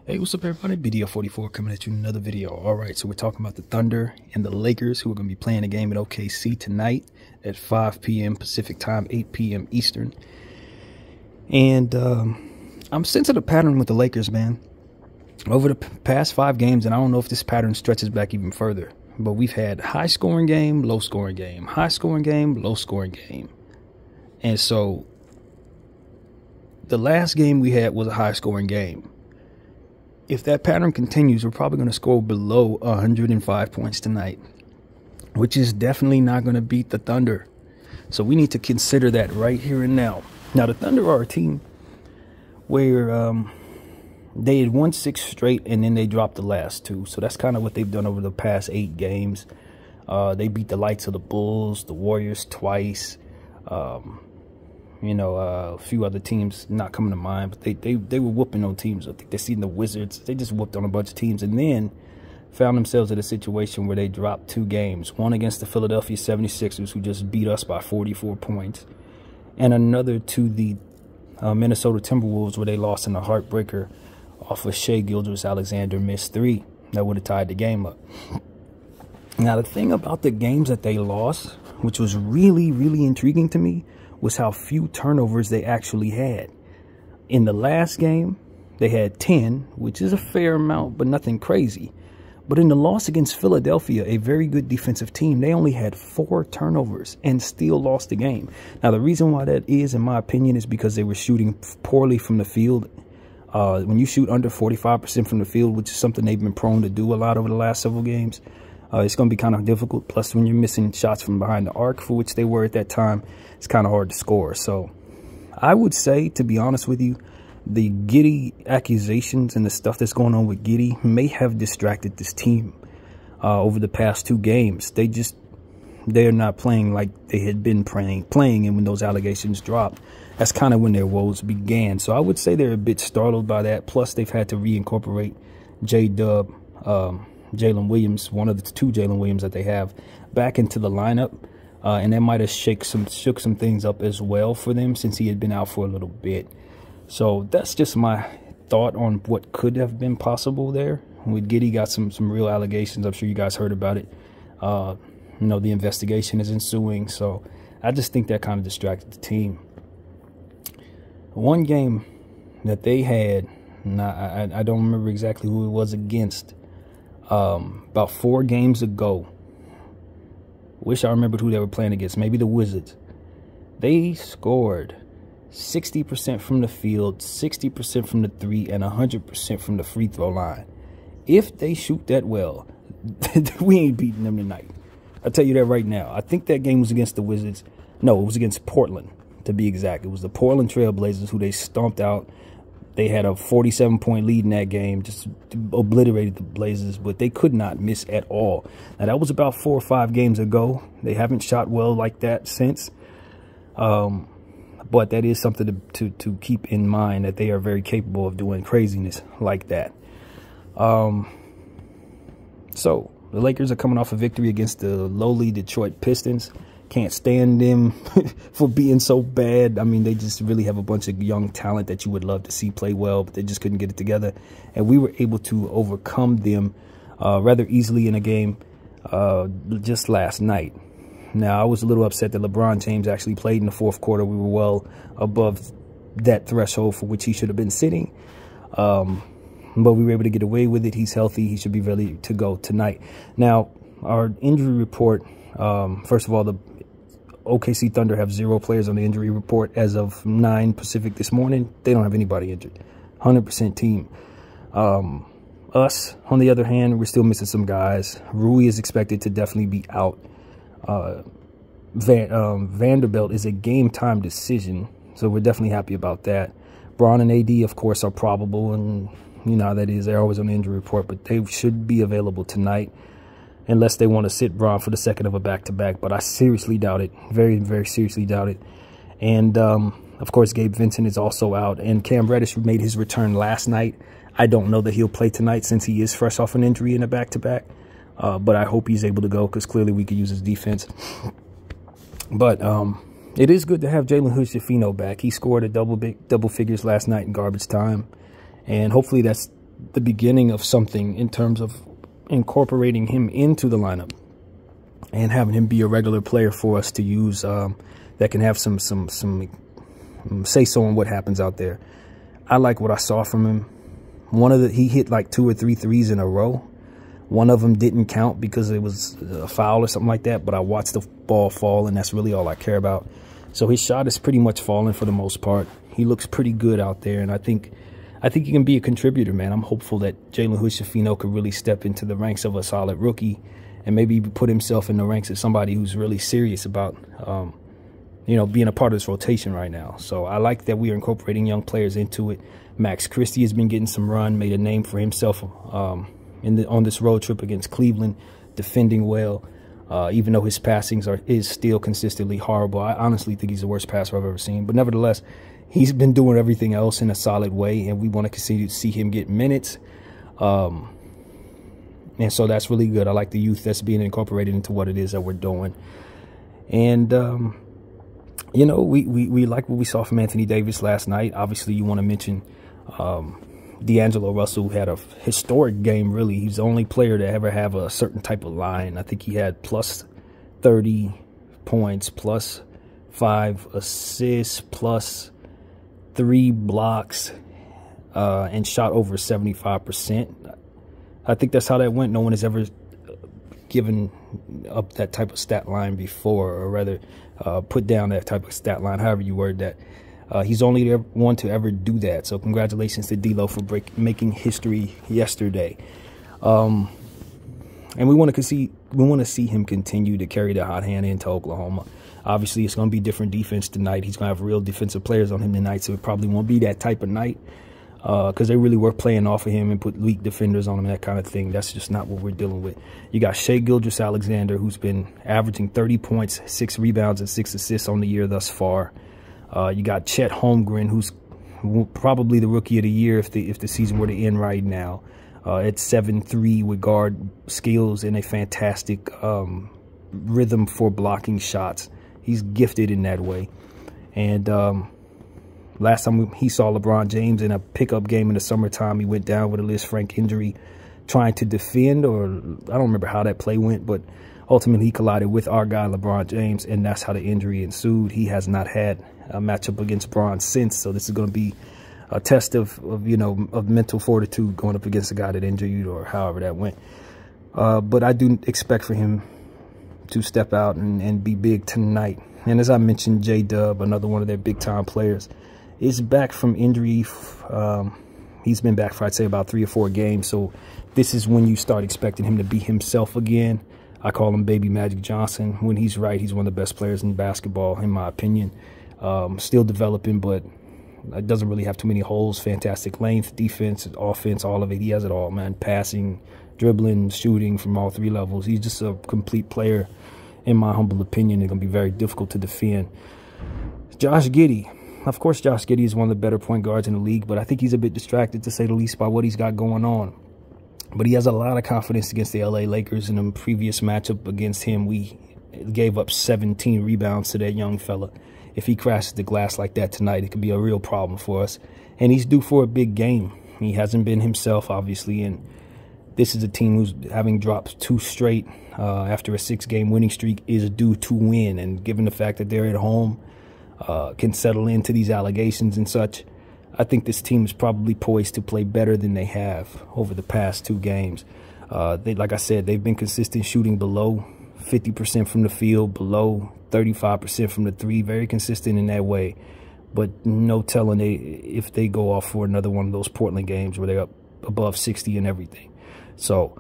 Hey, what's up everybody? BDL44 coming at you in another video. Alright, so we're talking about the Thunder and the Lakers, who are going to be playing a game at OKC tonight at 5 p.m. Pacific time, 8 p.m. Eastern. And I'm sensing a pattern with the Lakers, man. Over the past 5 games, and I don't know if this pattern stretches back even further, but we've had high scoring game, low scoring game, high scoring game, low scoring game. And so the last game we had was a high scoring game. If that pattern continues, we're probably going to score below 105 points tonight, which is definitely not going to beat the Thunder. So we need to consider that right here and now. Now, the Thunder are a team where they had won 6 straight and then they dropped the last 2. So that's kind of what they've done over the past 8 games. They beat the likes of the Bulls, the Warriors twice. A few other teams not coming to mind, but they were whooping on teams. I think they seen the Wizards. They just whooped on a bunch of teams, and then found themselves in a situation where they dropped 2 games. One against the Philadelphia 76ers, who just beat us by 44 points, and another to the Minnesota Timberwolves, where they lost in a heartbreaker off of Shai Gilgeous-Alexander missed 3 that would have tied the game up. Now, the thing about the games that they lost, which was really, really intriguing to me, was how few turnovers they actually had. In the last game, they had 10, which is a fair amount, but nothing crazy. But in the loss against Philadelphia, a very good defensive team, they only had 4 turnovers and still lost the game. Now, the reason why that is, in my opinion, is because they were shooting poorly from the field. When you shoot under 45% from the field, which is something they've been prone to do a lot over the last several games, it's going to be kind of difficult. Plus, when you're missing shots from behind the arc, for which they were at that time, it's kind of hard to score. So I would say, to be honest with you, the Giddey accusations and the stuff that's going on with Giddey may have distracted this team over the past 2 games. They're not playing like they had been playing, and when those allegations dropped, that's kind of when their woes began. So I would say they're a bit startled by that. Plus, they've had to reincorporate J-Dub, Jalen Williams, one of the 2 Jalen Williams that they have, back into the lineup. And that might have shook some things up as well for them, since he had been out for a little bit. So that's just my thought on what could have been possible there. With Giddey, got some real allegations. I'm sure you guys heard about it. The investigation is ensuing. So I just think that kind of distracted the team. One game that they had, I don't remember exactly who it was against, about 4 games ago. Wish I remembered who they were playing against. Maybe the Wizards. They scored 60% from the field, 60% from the 3, and 100% from the free throw line. If they shoot that well, we ain't beating them tonight. I'll tell you that right now. I think that game was against the Wizards. No, it was against Portland, to be exact. It was the Portland Trail Blazers who they stomped out. They had a 47-point lead in that game, just obliterated the Blazers, but they could not miss at all. Now, that was about 4 or 5 games ago. They haven't shot well like that since. But that is something to keep in mind, that they are very capable of doing craziness like that. So, the Lakers are coming off a victory against the lowly Detroit Pistons. Can't stand them for being so bad. I mean, they just really have a bunch of young talent that you would love to see play well, but they just couldn't get it together. And we were able to overcome them rather easily in a game just last night. Now, I was a little upset that LeBron James actually played in the 4th quarter. We were well above that threshold for which he should have been sitting. But we were able to get away with it. He's healthy. He should be ready to go tonight. Now, our injury report, first of all, the OKC Thunder have 0 players on the injury report as of 9 Pacific this morning. They don't have anybody injured. 100% team. Us, on the other hand, we're still missing some guys. Rui is expected to definitely be out. Vanderbilt is a game-time decision, so we're definitely happy about that. Braun and AD, of course, are probable, and you know how that is. They're always on the injury report, but they should be available tonight, unless they want to sit Braun for the second of a back-to-back, but I seriously doubt it. Very, very seriously doubt it. And, of course, Gabe Vincent is also out, and Cam Reddish made his return last night. I don't know that he'll play tonight since he is fresh off an injury in a back-to-back, but I hope he's able to go, because clearly we could use his defense. But it is good to have Jalen Hood-Schifino back. He scored a double figures last night in garbage time, and hopefully that's the beginning of something in terms of incorporating him into the lineup and having him be a regular player for us to use, that can have some say-so on what happens out there. I like what I saw from him. He hit like 2 or 3 threes in a row. One of them didn't count because it was a foul or something like that, but I watched the ball fall, and that's really all I care about. So his shot is pretty much falling for the most part. He looks pretty good out there, and I think he can be a contributor, man. I'm hopeful that Jalen Hood-Schifino could really step into the ranks of a solid rookie and maybe put himself in the ranks of somebody who's really serious about, you know, being a part of this rotation right now. So I like that we are incorporating young players into it. Max Christie has been getting some run, made a name for himself on this road trip against Cleveland, defending well. Even though his passings is still consistently horrible. I honestly think he's the worst passer I've ever seen. But nevertheless, he's been doing everything else in a solid way, and we want to continue to see him get minutes. And so that's really good. I like the youth that's being incorporated into what it is that we're doing. And, you know, we like what we saw from Anthony Davis last night. Obviously, you want to mention D'Angelo Russell, who had a historic game, really. He's the only player to ever have a certain type of line. I think he had plus 30 points, plus 5 assists, plus 3 blocks, and shot over 75%. I think that's how that went. No one has ever given up that type of stat line before, or rather put down that type of stat line, however you word that. He's only the one to ever do that. So congratulations to D'Lo for making history yesterday. And we want to see him continue to carry the hot hand into Oklahoma. Obviously, it's going to be different defense tonight. He's going to have real defensive players on him tonight, so it probably won't be that type of night because they really were playing off of him and put weak defenders on him, that kind of thing. That's just not what we're dealing with. You got Shai Gilgeous-Alexander, who's been averaging 30 points, 6 rebounds, and 6 assists on the year thus far. You got Chet Holmgren, who's probably the rookie of the year if the season were to end right now. At 7'3" with guard skills and a fantastic rhythm for blocking shots. He's gifted in that way. And last time he saw LeBron James in a pickup game in the summertime, he went down with a Liz Frank injury trying to defend, or I don't remember how that play went, but ultimately he collided with our guy LeBron James, and that's how the injury ensued. He has not had a matchup against Bron since, so this is going to be a test of mental fortitude going up against a guy that injured you, or however that went. But I do expect for him to step out and be big tonight. And as I mentioned, J-Dub, another one of their big-time players, is back from injury. He's been back for, I'd say, about 3 or 4 games. So this is when you start expecting him to be himself again. I call him Baby Magic Johnson. When he's right, he's one of the best players in basketball, in my opinion. Still developing, but it doesn't really have too many holes. Fantastic length, defense, offense, all of it. He has it all, man. Passing, dribbling, shooting from all 3 levels. He's just a complete player, in my humble opinion. It's going to be very difficult to defend. Josh Giddey. Of course, Josh Giddey is one of the better point guards in the league, but I think he's a bit distracted, to say the least, by what he's got going on. But he has a lot of confidence against the LA Lakers. In the previous matchup against him, we gave up 17 rebounds to that young fella. If he crashes the glass like that tonight, it could be a real problem for us. And he's due for a big game. He hasn't been himself, obviously, and this is a team who's, having dropped 2 straight after a 6-game winning streak, is due to win. And given the fact that they're at home, can settle into these allegations and such, I think this team is probably poised to play better than they have over the past 2 games. Like I said, they've been consistent shooting below 50% from the field, below 35% from the 3, very consistent in that way. But no telling if they go off for another one of those Portland games where they're up above 60 and everything. So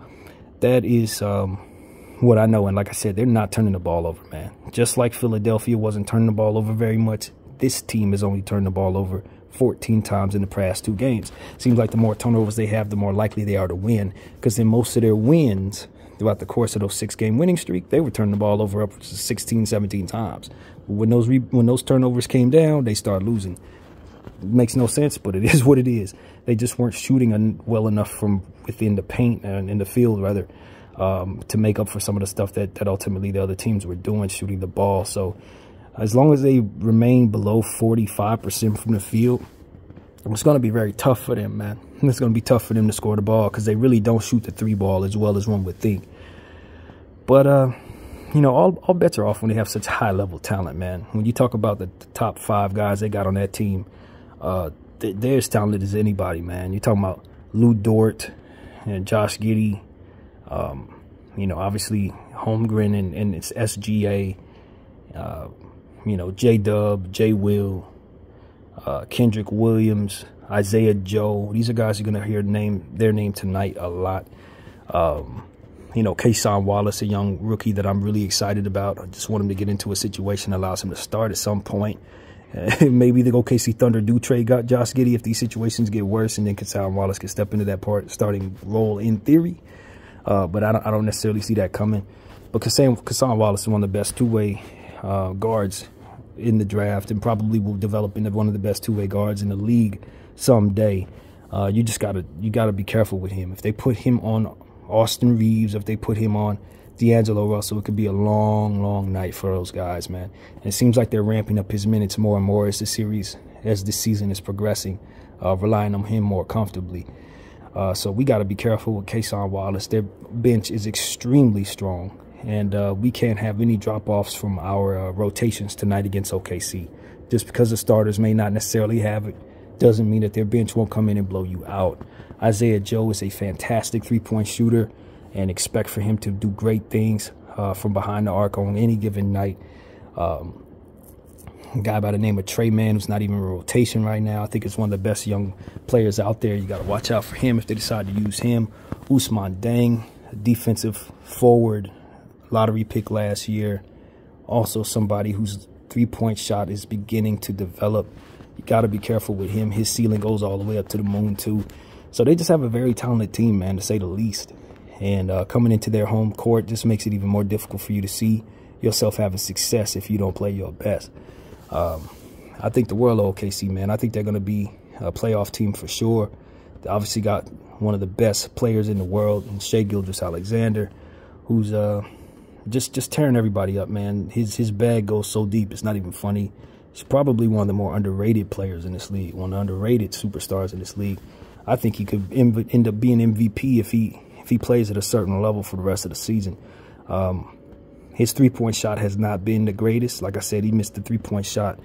that is what I know. And like I said, they're not turning the ball over, man. Just like Philadelphia wasn't turning the ball over very much, this team has only turned the ball over 14 times in the past 2 games. Seems like the more turnovers they have, the more likely they are to win, because in most of their wins throughout the course of those 6-game winning streak, they were turning the ball over upwards of 16, 17 times. But when those turnovers came down, they started losing. It makes no sense, but it is what it is. They just weren't shooting well enough from within the paint and in the field, rather, to make up for some of the stuff that ultimately the other teams were doing, shooting the ball. So as long as they remain below 45% from the field, It's going to be very tough for them, man. It's going to be tough for them to score the ball because they really don't shoot the 3 ball as well as one would think. But, you know, all bets are off when they have such high-level talent, man. When you talk about the top 5 guys they got on that team, they're as talented as anybody, man. You're talking about Lou Dort and Josh Giddey, you know, obviously Holmgren and it's SGA, you know, J-Dub, J-Will, Kendrick Williams, Isaiah Joe. These are guys you're going to hear their name tonight a lot. You know, Cason Wallace, a young rookie that I'm really excited about. I just want him to get into a situation that allows him to start at some point. Maybe the OKC Thunder do trade Josh Giddey if these situations get worse, and then Cason Wallace can step into that starting role in theory. But I don't necessarily see that coming. But Cason Wallace is one of the best two-way guards in the draft, and probably will develop into one of the best two-way guards in the league someday. You gotta be careful with him. If they put him on Austin Reeves, if they put him on D'Angelo Russell, it could be a long night for those guys, man. And it seems like they're ramping up his minutes more and more as the season is progressing, relying on him more comfortably. So we got to be careful with Cason Wallace. Their bench is extremely strong, and we can't have any drop-offs from our rotations tonight against OKC. Just because the starters may not necessarily have it doesn't mean that their bench won't come in and blow you out. Isaiah Joe is a fantastic three-point shooter, and expect for him to do great things from behind the arc on any given night. A guy by the name of Trey Mann, who's not even in rotation right now. I think it's one of the best young players out there. You got to watch out for him if they decide to use him. Ousmane Dieng, a defensive forward, lottery pick last year. Also somebody whose three-point shot is beginning to develop. You got to be careful with him. His ceiling goes all the way up to the moon, too. So they just have a very talented team, man, to say the least. And coming into their home court just makes it even more difficult for you to see yourself having success if you don't play your best. I think the world of OKC, man. I think they're going to be a playoff team for sure. They obviously got one of the best players in the world, in Shai Gilgeous-Alexander, who's just tearing everybody up, man. His bag goes so deep, it's not even funny. He's probably one of the more underrated players in this league, one of the underrated superstars in this league. I think he could end up being MVP if he plays at a certain level for the rest of the season. His three-point shot has not been the greatest. Like I said, he missed the three-point shot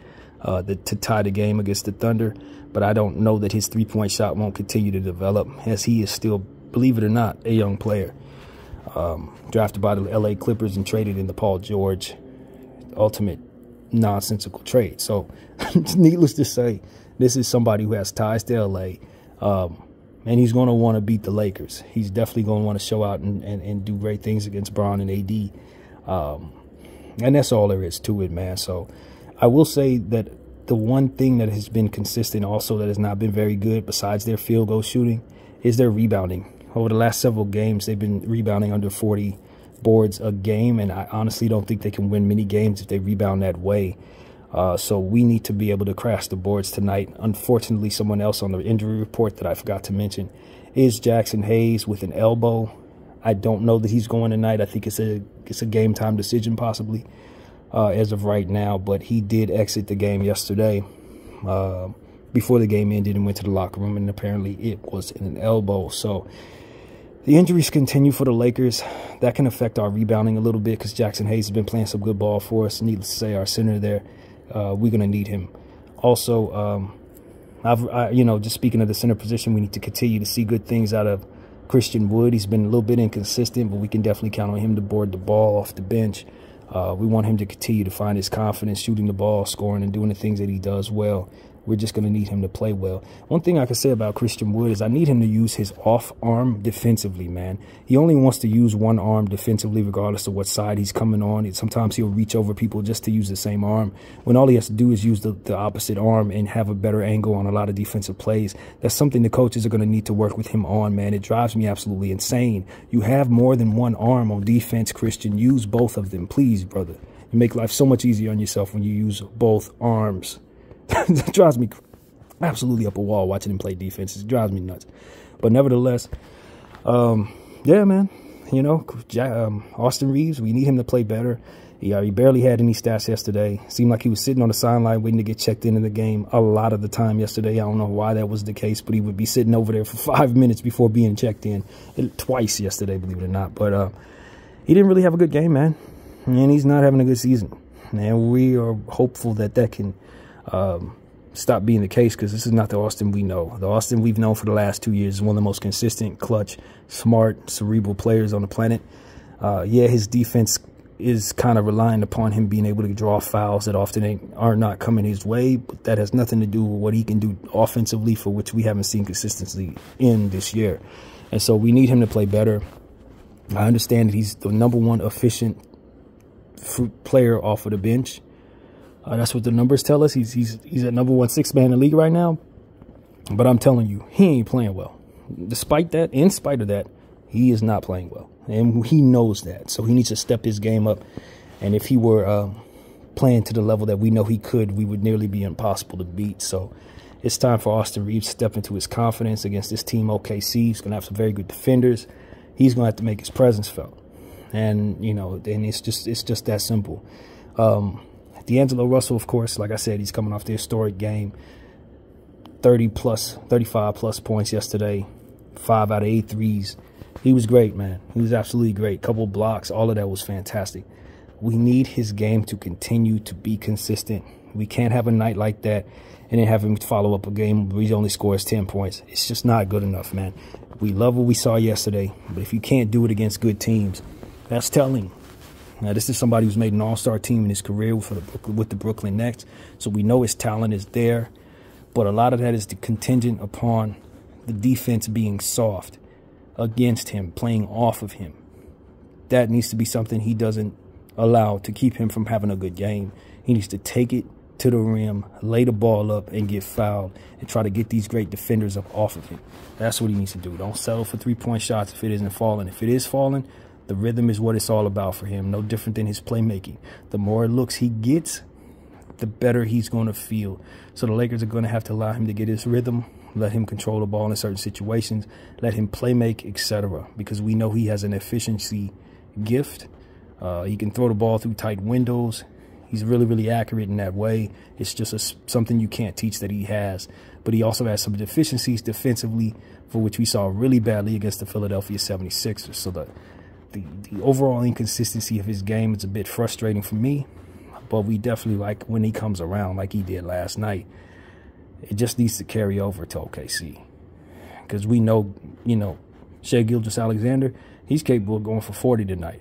to tie the game against the Thunder. But I don't know that his three-point shot won't continue to develop, as he is still, believe it or not, a young player. Drafted by the LA Clippers and traded in the Paul George ultimate nonsensical trade. So, needless to say, this is somebody who has ties to LA. And he's going to want to beat the Lakers. He's definitely going to want to show out and do great things against Bron and AD. And that's all there is to it, man. So I will say that the one thing that has been consistent also that has not been very good besides their field goal shooting is their rebounding. Over the last several games, they've been rebounding under 40 boards a game, and I honestly don't think they can win many games if they rebound that way. So we need to be able to crash the boards tonight. Unfortunately, someone else on the injury report that I forgot to mention is Jackson Hayes with an elbow. I don't know that he's going tonight. I think it's a game time decision possibly as of right now. But he did exit the game yesterday before the game ended and went to the locker room, and apparently it was an elbow. So the injuries continue for the Lakers. That can affect our rebounding a little bit because Jackson Hayes has been playing some good ball for us. Needless to say, our center there, we're going to need him. Also, you know, just speaking of the center position, we need to continue to see good things out of Christian Wood. He's been a little bit inconsistent, but we can definitely count on him to board the ball off the bench. We want him to continue to find his confidence shooting the ball, scoring, and doing the things that he does well. We're just going to need him to play well. One thing I can say about Christian Wood is I need him to use his off arm defensively, man. He only wants to use one arm defensively regardless of what side he's coming on. Sometimes he'll reach over people just to use the same arm when all he has to do is use the opposite arm and have a better angle on a lot of defensive plays. That's something the coaches are going to need to work with him on, man. It drives me absolutely insane. You have more than one arm on defense, Christian. Use both of them, please, brother. You make life so much easier on yourself when you use both arms. That drives me absolutely up a wall watching him play defense. It drives me nuts. But nevertheless, yeah, man, you know, Austin Reeves, we need him to play better. He barely had any stats yesterday. Seemed like he was sitting on the sideline waiting to get checked into the game a lot of the time yesterday. I don't know why that was the case, but he would be sitting over there for 5 minutes before being checked in. Twice yesterday, believe it or not. But he didn't really have a good game, man. And he's not having a good season. And we are hopeful that that can stop being the case, because this is not the Austin we know. The Austin we've known for the last 2 years is one of the most consistent, clutch, smart, cerebral players on the planet. Yeah, his defense is kind of relying upon him being able to draw fouls that often are not coming his way, but that has nothing to do with what he can do offensively, for which we haven't seen consistency in this year. And so we need him to play better. I understand that he's the #1 efficient player off of the bench. That's what the numbers tell us. He's at #1 sixth man in the league right now. But I'm telling you, he ain't playing well. Despite that, in spite of that, he is not playing well. And he knows that. So he needs to step his game up. And if he were playing to the level that we know he could, we would nearly be impossible to beat. So it's time for Austin Reaves to step into his confidence against this team, OKC. He's going to have some very good defenders. He's going to have to make his presence felt. And, you know, and it's just that simple. D'Angelo Russell, of course, like I said, he's coming off the historic game. 35+ points yesterday. 5 out of 8 threes. He was great, man. He was absolutely great. Couple blocks. All of that was fantastic. We need his game to continue to be consistent. We can't have a night like that and then have him follow up a game where he only scores 10 points. It's just not good enough, man. We love what we saw yesterday, but if you can't do it against good teams, that's telling. Now, this is somebody who's made an all-star team in his career with the Brooklyn Nets, so we know his talent is there, but a lot of that is contingent upon the defense being soft against him, playing off of him. That needs to be something he doesn't allow to keep him from having a good game. He needs to take it to the rim, lay the ball up, and get fouled, and try to get these great defenders up off of him. That's what he needs to do. Don't settle for three-point shots if it isn't falling. If it is falling, the rhythm is what it's all about for him, no different than his playmaking. The more looks he gets, the better he's going to feel. So the Lakers are going to have to allow him to get his rhythm, let him control the ball in certain situations, let him play make, etc. Because we know he has an efficiency gift. He can throw the ball through tight windows. He's really, really accurate in that way. It's just something you can't teach that he has. But he also has some deficiencies defensively, for which we saw really badly against the Philadelphia 76ers. So the overall inconsistency of his game is a bit frustrating for me. But we definitely like when he comes around like he did last night. It just needs to carry over to OKC. Because we know, you know, Shai Gilgeous-Alexander, he's capable of going for 40 tonight.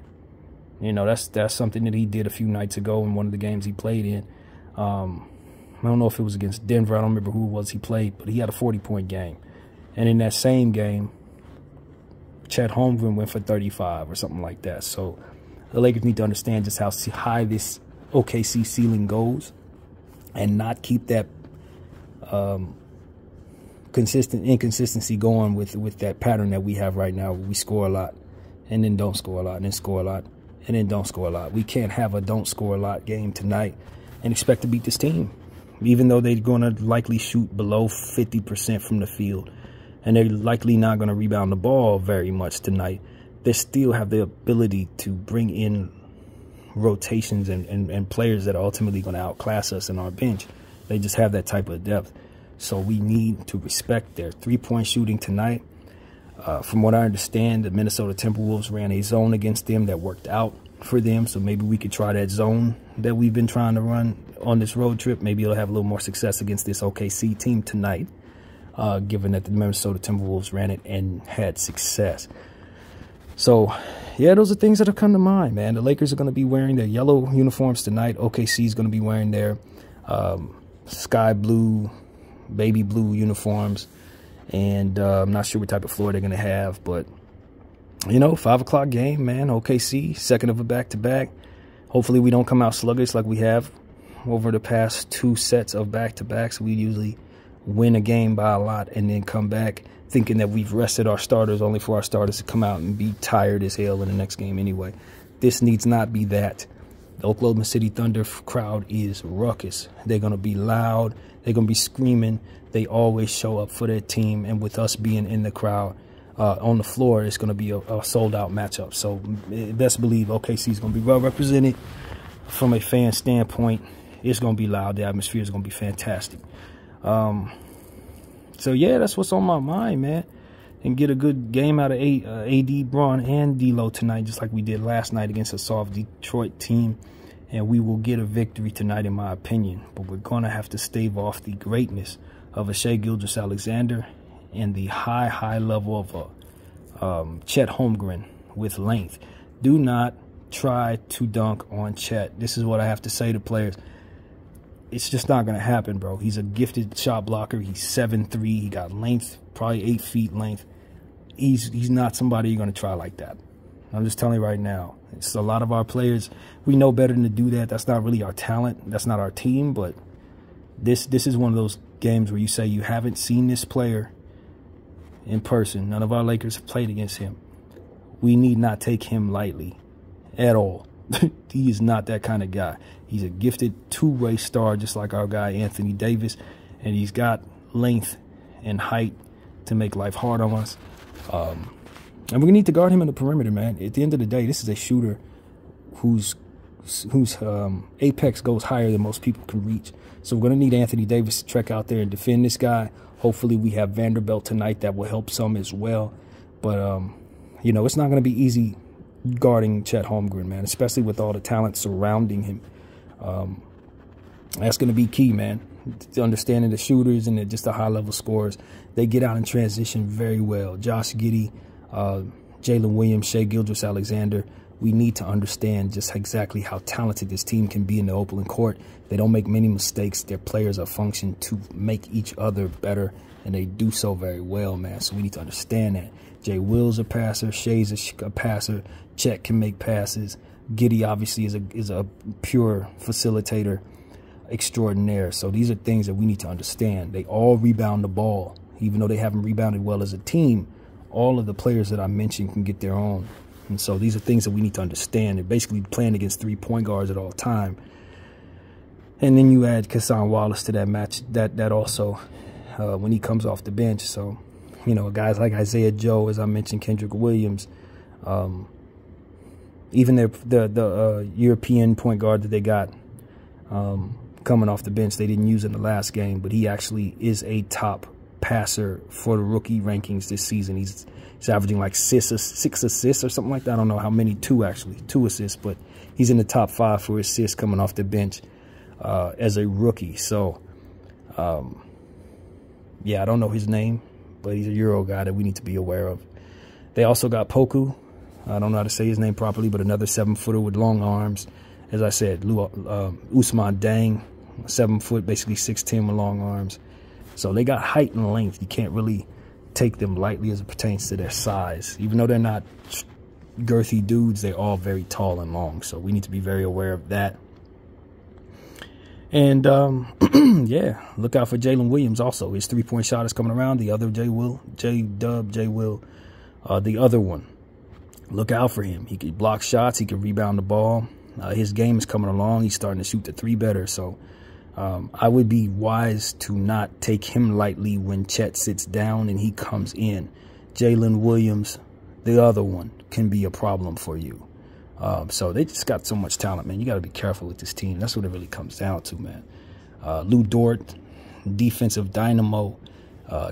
You know, that's something that he did a few nights ago in one of the games he played in. I don't know if it was against Denver. I don't remember who it was he played, but he had a 40-point game. And in that same game, Chet Holmgren went for 35 or something like that. So the Lakers need to understand just how high this OKC ceiling goes and not keep that inconsistency going with that pattern that we have right now, where we score a lot and then don't score a lot and then score a lot and then don't score a lot. We can't have a don't score a lot game tonight and expect to beat this team, even though they're going to likely shoot below 50% from the field and they're likely not going to rebound the ball very much tonight. They still have the ability to bring in rotations and players that are ultimately going to outclass us in our bench. They just have that type of depth. So we need to respect their three-point shooting tonight. From what I understand, the Minnesota Timberwolves ran a zone against them that worked out for them. So maybe we could try that zone that we've been trying to run on this road trip. Maybe it'll have a little more success against this OKC team tonight, given that the Minnesota Timberwolves ran it and had success. So, yeah, those are things that have come to mind, man. The Lakers are going to be wearing their yellow uniforms tonight. OKC is going to be wearing their sky blue, baby blue uniforms. And I'm not sure what type of floor they're going to have. But, you know, 5 o'clock game, man. OKC, second of a back-to-back. Hopefully we don't come out sluggish like we have over the past 2 sets of back-to-backs. We usually win a game by a lot and then come back thinking that we've rested our starters, only for our starters to come out and be tired as hell in the next game anyway. This needs not be that. The Oklahoma City Thunder crowd is ruckus. They're going to be loud. They're going to be screaming. They always show up for their team. And with us being in the crowd on the floor, it's going to be a sold-out matchup. So best believe OKC is going to be well represented. from a fan standpoint, it's going to be loud. The atmosphere is going to be fantastic. So, yeah, that's what's on my mind, man. And get a good game out of AD, Braun, and D'Lo tonight, just like we did last night against a soft Detroit team. And we will get a victory tonight, in my opinion. But we're going to have to stave off the greatness of a Shai Gilgeous-Alexander and the high level of Chet Holmgren with length. Do not try to dunk on Chet. This is what I have to say to players. It's just not going to happen, bro. He's a gifted shot blocker. He's 7'3". He got length, probably 8 feet length. He's not somebody you're going to try like that. I'm just telling you right now. It's a lot of our players, we know better than to do that. That's not really our talent. That's not our team. But this is one of those games where you say you haven't seen this player in person. None of our Lakers have played against him. We need not take him lightly at all. He is not that kind of guy. He's a gifted two-way star, just like our guy Anthony Davis, and he's got length and height to make life hard on us. And we're gonna need to guard him in the perimeter, man. At the end of the day, this is a shooter whose apex goes higher than most people can reach. So we're gonna need Anthony Davis to trek out there and defend this guy. Hopefully, we have Vanderbilt tonight that will help some as well. But you know, it's not gonna be easy guarding Chet Holmgren, man, especially with all the talent surrounding him. That's going to be key, man. Understanding the shooters and just the high-level scorers. They get out in transition very well. Josh Giddey, Jalen Williams, Shai Gilgeous-Alexander. We need to understand just exactly how talented this team can be in the open court. They don't make many mistakes. Their players are functioned to make each other better, and they do so very well, man. So we need to understand that. Jay Will's a passer. Shai's a passer. Chet can make passes. Giddey obviously is a pure facilitator extraordinaire. So these are things that we need to understand. They all rebound the ball. Even though they haven't rebounded well as a team, all of the players that I mentioned can get their own. And so these are things that we need to understand. They're basically playing against 3 point guards at all time. And then you add Cason Wallace to that match, that also when he comes off the bench. So, you know, guys like Isaiah Joe, as I mentioned, Kendrick Williams, even the European point guard that they got coming off the bench, they didn't use in the last game, but he actually is a top passer for the rookie rankings this season. He's averaging like 6 assists or something like that. I don't know how many, 2 assists, but he's in the top 5 for assists coming off the bench as a rookie. So, yeah, I don't know his name, but he's a Euro guy that we need to be aware of. They also got Poku. I don't know how to say his name properly, but another 7-footer with long arms. As I said, Ousmane Dang, 7 foot, basically 6'10" with long arms. So they got height and length. You can't really take them lightly as it pertains to their size. Even though they're not girthy dudes, they're all very tall and long. So we need to be very aware of that. And, yeah, look out for Jalen Williams also. His 3-point shot is coming around. The other J Will, the other one. Look out for him. He can block shots. He can rebound the ball. His game is coming along. He's starting to shoot the 3 better. So I would be wise to not take him lightly when Chet sits down and he comes in. Jalen Williams, the other one, can be a problem for you. So they just got so much talent, man. You got to be careful with this team. That's what it really comes down to, man. Lou Dort, defensive dynamo,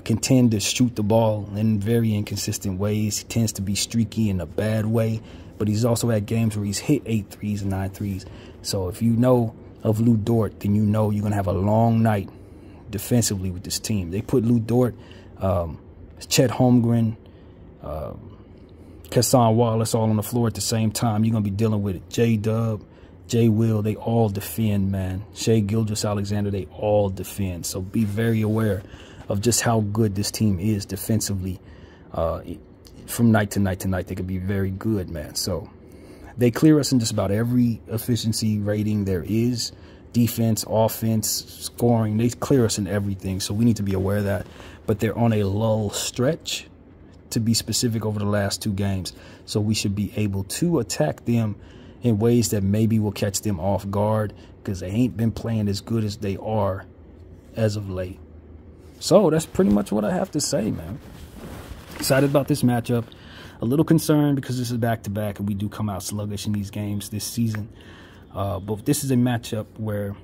can tend to shoot the ball in very inconsistent ways. He tends to be streaky in a bad way, but he's also had games where he's hit 8 threes and 9 threes. So if you know of Lou Dort, then you know you're going to have a long night defensively with this team. They put Lou Dort, Chet Holmgren, Cason Wallace all on the floor at the same time. You're going to be dealing with it. J-Dub, J Will, they all defend, man. Shai Gilgeous-Alexander, they all defend. So be very aware of just how good this team is defensively. From night to night to night, they can be very good, man. So they clear us in just about every efficiency rating there is. Defense, offense, scoring, they clear us in everything. So we need to be aware of that. But they're on a lull stretch, to be specific, over the last 2 games. So we should be able to attack them in ways that maybe will catch them off guard, because they ain't been playing as good as they are as of late. So that's pretty much what I have to say, man. Excited about this matchup. A little concerned because this is back-to-back, and we do come out sluggish in these games this season. But this is a matchup where,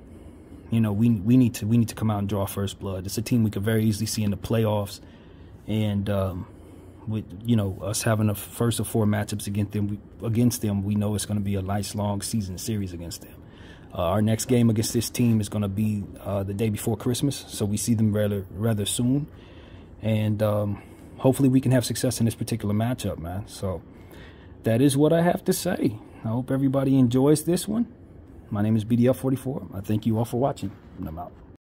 you know, we need to come out and draw first blood. It's a team we could very easily see in the playoffs, and with, you know, us having a first of 4 matchups against them, we know it's going to be a nice long season series against them. Our next game against this team is going to be the day before Christmas, so we see them rather soon, and hopefully we can have success in this particular matchup, man. So that is what I have to say. I hope everybody enjoys this one. My name is BDF44. I thank you all for watching, and I'm out.